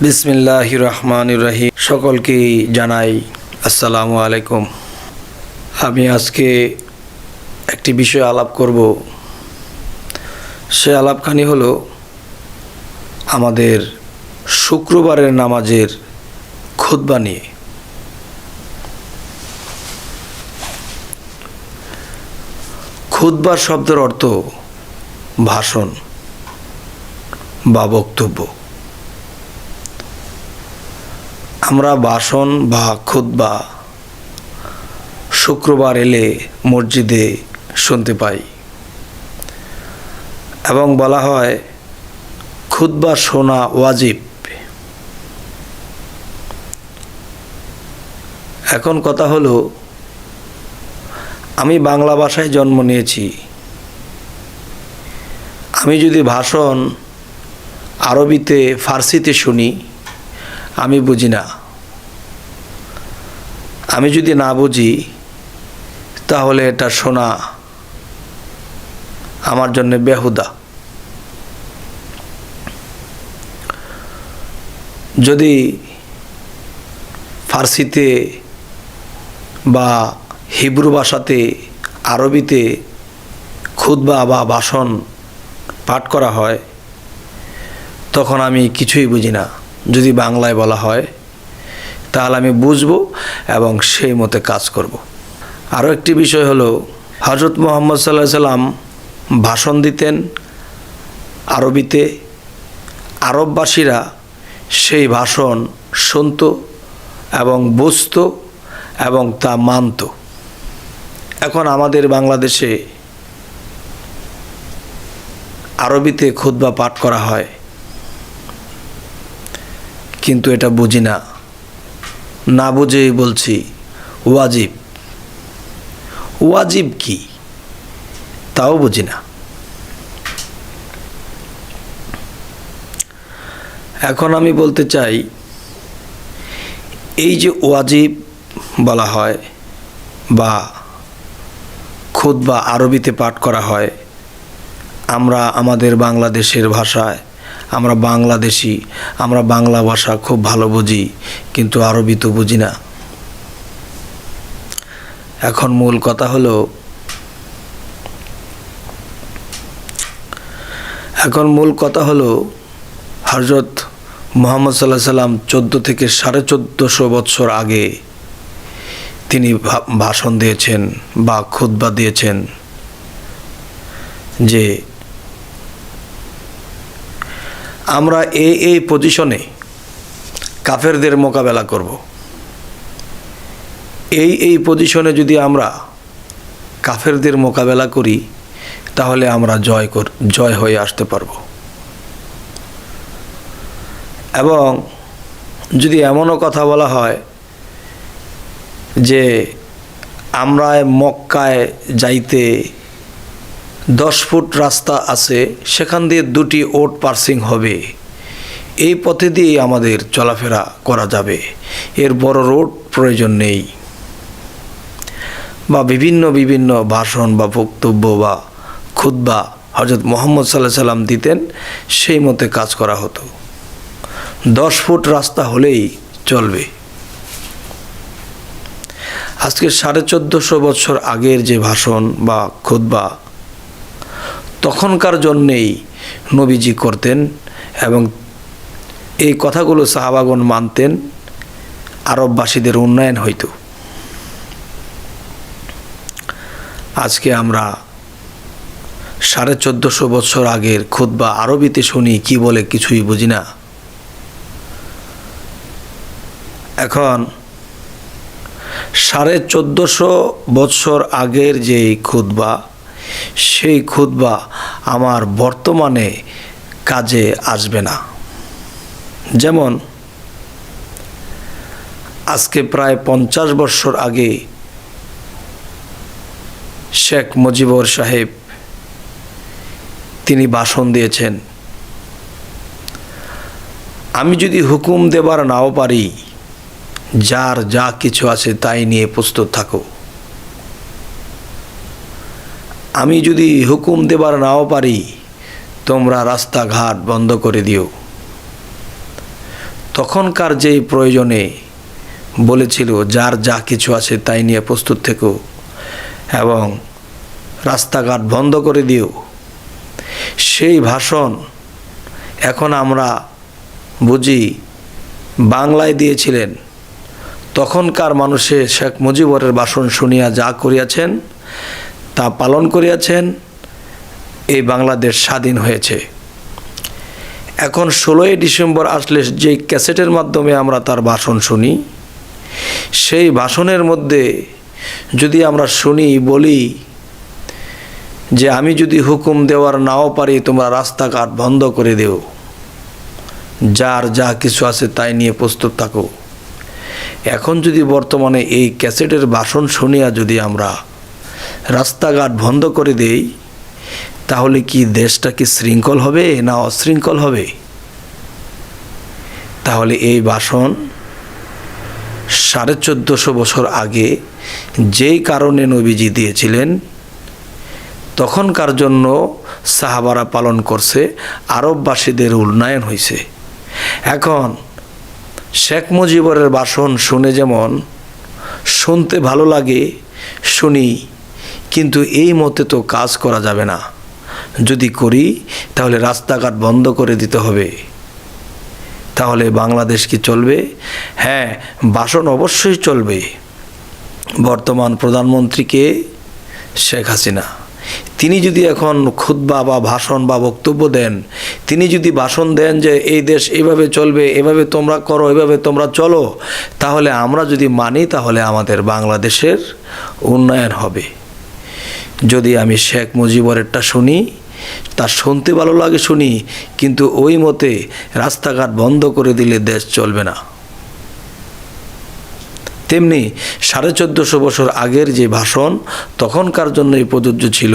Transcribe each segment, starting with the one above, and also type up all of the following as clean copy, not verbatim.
বিসমিল্লাহির রহমানির রহিম। সকলকে জানাই আসসালামু আলাইকুম। আমি আজকে একটি বিষয় আলাপ করব। সে আলাপখানি হলো আমাদের শুক্রবারের নামাজের খুতবা নিয়ে। খুতবা শব্দের অর্থ ভাষণ বা বক্তব্য। আমরা ভাষণ বা খুতবা শুক্রবার এলে মসজিদে শুনতে পাই এবং বলা হয় খুতবা শোনা ওয়াজিব। এখন কথা হলো, আমি বাংলা ভাষায় জন্ম নিয়েছি, আমি যদি ভাষণ আরবিতে ফার্সিতে শুনি আমি বুঝি না। আমি যদি না বুঝি তাহলে এটা শোনা আমার জন্য বেহুদা। যদি ফার্সিতে বা হিব্রু ভাষাতে আরবিতে খুতবা বা ভাষণ পাঠ করা হয় তখন আমি কিছুই বুঝি না। যদি বাংলায় বলা হয় তাহলে আমি বুঝবো এবং সেই মতে কাজ করব। আরও একটি বিষয় হলো, হযরত মুহাম্মদ সাল্লাল্লাহু আলাইহি সাল্লাম ভাষণ দিতেন আরবিতে। আরববাসীরা সেই ভাষণ শুনত এবং বুঝত এবং তা মানত। এখন আমাদের বাংলাদেশে আরবিতে খুতবা পাঠ করা হয়, কিন্তু এটা বুঝি না। না বুঝেই বলছি ওয়াজিব। ওয়াজিব কি তাও বুঝি না। এখন আমি বলতে চাই, এই যে ওয়াজিব বলা হয় বা খুতবা আরবিতে পাঠ করা হয়, আমরা আমাদের বাংলাদেশের ভাষায়, আমরা বাংলাদেশি, আমরা বাংলা ভাষা খুব ভালো বুঝি, কিন্তু আরবি তো বুঝি না। এখন মূল কথা হলো, হযরত মুহাম্মদ সাল্লাল্লাহু আলাইহি সাল্লাম 14 থেকে 1450 বছর আগে তিনি ভাষণ দিয়েছেন বা খুতবা দিয়েছেন যে আমরা এই পজিশনে কাফেরদের মোকাবেলা করব। এই পজিশনে যদি আমরা কাফেরদের মোকাবেলা করি তাহলে আমরা জয় হয়ে আসতে পারব। এবং যদি এমনও কথা বলা হয় যে আমরা মক্কায় যাইতে 10 ফুট রাস্তা আছে, সেখান দিয়ে 2টি ওট পার্সিং হবে, এই পথে দিয়ে আমাদের চলাফেরা করা যাবে, এর বড় রোড প্রয়োজন নেই, বা বিভিন্ন ভাষণ বা বক্তব্য বা খুতবা হযরত মুহাম্মদ সাল্লাল্লাহু আলাইহি সাল্লাম দিতেন, সেই মতে কাজ করা হতো। 10 ফুট রাস্তা হলেই চলবে। আজকে 1450 বছর আগের যে ভাষণ বা খুতবা তখনকার জন্যেই নবীজি করতেন এবং এই কথাগুলো সাহাবাগণ মানতেন, আরববাসীদের উন্নয়ন হইত। আজকে আমরা 1450 বছর আগের খুতবা আরবিতে শুনি, কি বলে কিছুই বুঝি না। এখন 1450 বছর আগের যে খুতবা, সেই খুতবা আমার বর্তমানে কাজে আসবে না। যেমন আজকে প্রায় 50 বছর আগে শেখ মুজিবুর সাহেব তিনি ভাষণ দিয়েছেন, আমি যদি হুকুম দেবার নাও পারি, যার যা কিছু আছে তাই নিয়ে প্রস্তুত থাকো। আমি যদি হুকুম দেবার নাও পারি, তোমরা রাস্তাঘাট বন্ধ করে দিও। তখনকার যেই প্রয়োজনে বলেছিল যার যা কিছু আছে তাই নিয়ে প্রস্তুত থেকো এবং রাস্তাঘাট বন্ধ করে দিও, সেই ভাষণ এখন আমরা বুঝি বাংলায় দিয়েছিলেন। তখনকার মানুষে শেখ মুজিবরের ভাষণ শুনিয়া যা করিয়াছেন তা পালন করিয়াছেন, এই বাংলাদেশ স্বাধীন হয়েছে। এখন 16ই ডিসেম্বর আসলে যেই ক্যাসেটের মাধ্যমে আমরা তার ভাষণ শুনি, সেই ভাষণের মধ্যে যদি আমরা শুনি বলি যে আমি যদি হুকুম দেওয়ার নাও পারি তোমরা রাস্তাঘাট বন্ধ করে দেও, যার যা কিছু আছে তাই নিয়ে প্রস্তুত থাকো। এখন যদি বর্তমানে এই ক্যাসেটের ভাষণ শুনিয়া যদি আমরা রাস্তাঘাট বন্ধ করে দেই, তাহলে কি দেশটা কি শৃঙ্খল হবে না অশৃঙ্খল হবে? তাহলে এই ভাষণ 1450 বছর আগে যেই কারণে নবীজি দিয়েছিলেন, তখনকার জন্য সাহাবারা পালন করছে, আরববাসীদের উন্নয়ন হয়েছে। এখন শেখ মুজিবরের ভাষণ শুনে যেমন শুনতে ভালো লাগে শুনি, কিন্তু এই মতে তো কাজ করা যাবে না। যদি করি তাহলে রাস্তাঘাট বন্ধ করে দিতে হবে। তাহলে বাংলাদেশ কি চলবে? হ্যাঁ, ভাষণ অবশ্যই চলবে। বর্তমান প্রধানমন্ত্রীকে শেখ হাসিনা, তিনি যদি এখন খুতবা বা ভাষণ বা বক্তব্য দেন, তিনি যদি ভাষণ দেন যে এই দেশ এইভাবে চলবে, এভাবে তোমরা করো, এভাবে তোমরা চলো, তাহলে আমরা যদি মানি তাহলে আমাদের বাংলাদেশের উন্নয়ন হবে। যদি আমি শেখ মুজিবরেরটা শুনি, তা শুনতে ভালো লাগে শুনি, কিন্তু ওই মতে রাস্তাঘাট বন্ধ করে দিলে দেশ চলবে না। তেমনি 1450 বছর আগের যে ভাষণ তখনকার জন্যই প্রযোজ্য ছিল,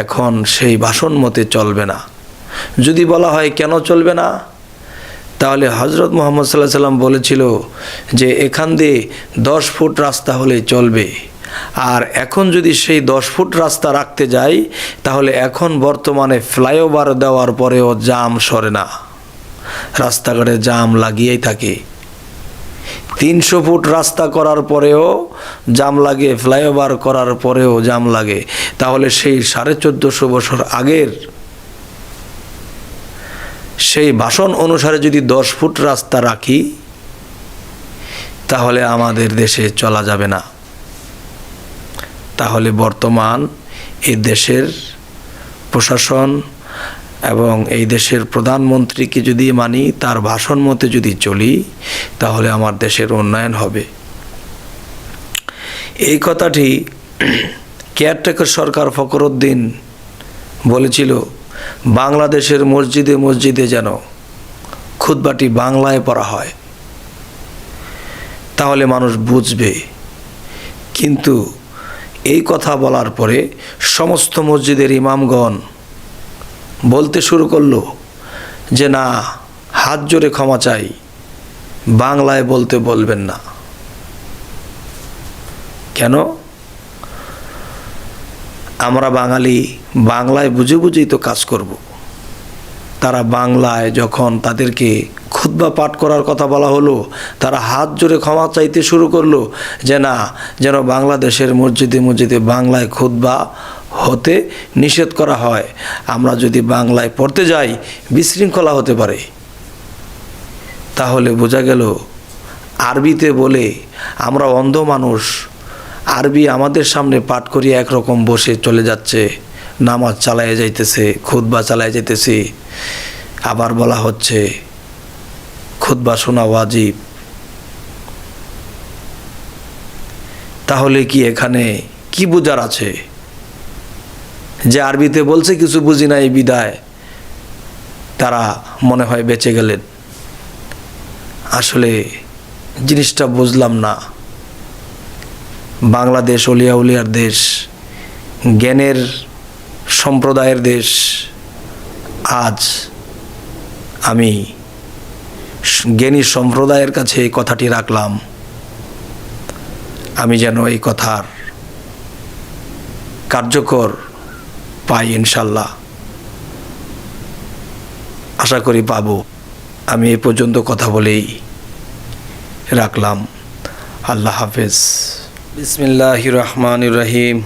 এখন সেই ভাষণ মতে চলবে না। যদি বলা হয় কেন চলবে না, তাহলে হযরত মুহাম্মদ সাল্লাল্লাহু আলাইহি সাল্লাম বলেছিল যে এখান দিয়ে 10 ফুট রাস্তা হলে চলবে। আর এখন যদি সেই 10 ফুট রাস্তা রাখতে যাই, তাহলে এখন বর্তমানে ফ্লাইওভার দেওয়ার পরেও জাম সরে না, রাস্তাঘাটে জাম লাগিয়েই থাকে। 300 ফুট রাস্তা করার পরেও জাম লাগে, ফ্লাইওভার করার পরেও জাম লাগে। তাহলে সেই 1450 বছর আগের সেই ভাষণ অনুসারে যদি 10 ফুট রাস্তা রাখি, তাহলে আমাদের দেশে চলা যাবে না। তাহলে বর্তমান এই দেশের প্রশাসন এবং এই দেশের প্রধানমন্ত্রীকে যদি মানি, তার ভাষণ মতে যদি চলি, তাহলে আমার দেশের উন্নয়ন হবে। এই কথাটি কেয়ারটেকার সরকার ফখরুদ্দিন বলেছিল, বাংলাদেশের মসজিদে মসজিদে যেন খুতবাটি বাংলায় পড়া হয়, তাহলে মানুষ বুঝবে। কিন্তু এই কথা বলার পরে সমস্ত মসজিদের ইমামগণ বলতে শুরু করলো যে না, হাত জোরে ক্ষমা চাই, বাংলায় বলতে বলবেন না। কেন? আমরা বাঙালি, বাংলায় বুঝে বুঝেই তো কাজ করব। তারা বাংলায় যখন তাদেরকে খুতবা পাঠ করার কথা বলা হলো, তারা হাত জোরে ক্ষমা চাইতে শুরু করলো যে না, যেন বাংলাদেশের মসজিদে মসজিদে বাংলায় খুতবা হতে নিষেধ করা হয়। আমরা যদি বাংলায় পড়তে যাই বিশৃঙ্খলা হতে পারে। তাহলে বোঝা গেল আরবিতে বলে আমরা অন্ধ মানুষ, আরবি আমাদের সামনে পাঠ করিয়ে একরকম বসে চলে যাচ্ছে, নামাজ চালায় যাইতেছে, খুতবা চালায় যাইতেছে। আবার বলা হচ্ছে খুতবা শোনা ওয়াজিব। তাহলে কি এখানে কি বোঝার আছে? যে আরবিতে বলছে কিছু বুঝি নাই বিদায় তারা মনে হয় বেঁচে গেলেন। আসলে জিনিসটা বুঝলাম না। বাংলাদেশ অলিয়া উলিয়ার দেশ, জ্ঞানের সম্প্রদায়ের দেশ। আজ আমি জ্ঞানী সম্প্রদায়ের কাছে এই কথাটি রাখলাম, আমি যেন এই কথার কার্যকর পাই ইনশাল্লাহ, আশা করি পাবো। আমি এ পর্যন্ত কথা বলেই রাখলাম। আল্লাহ হাফেজ। বিসমিল্লাহির রহমানির রহিম।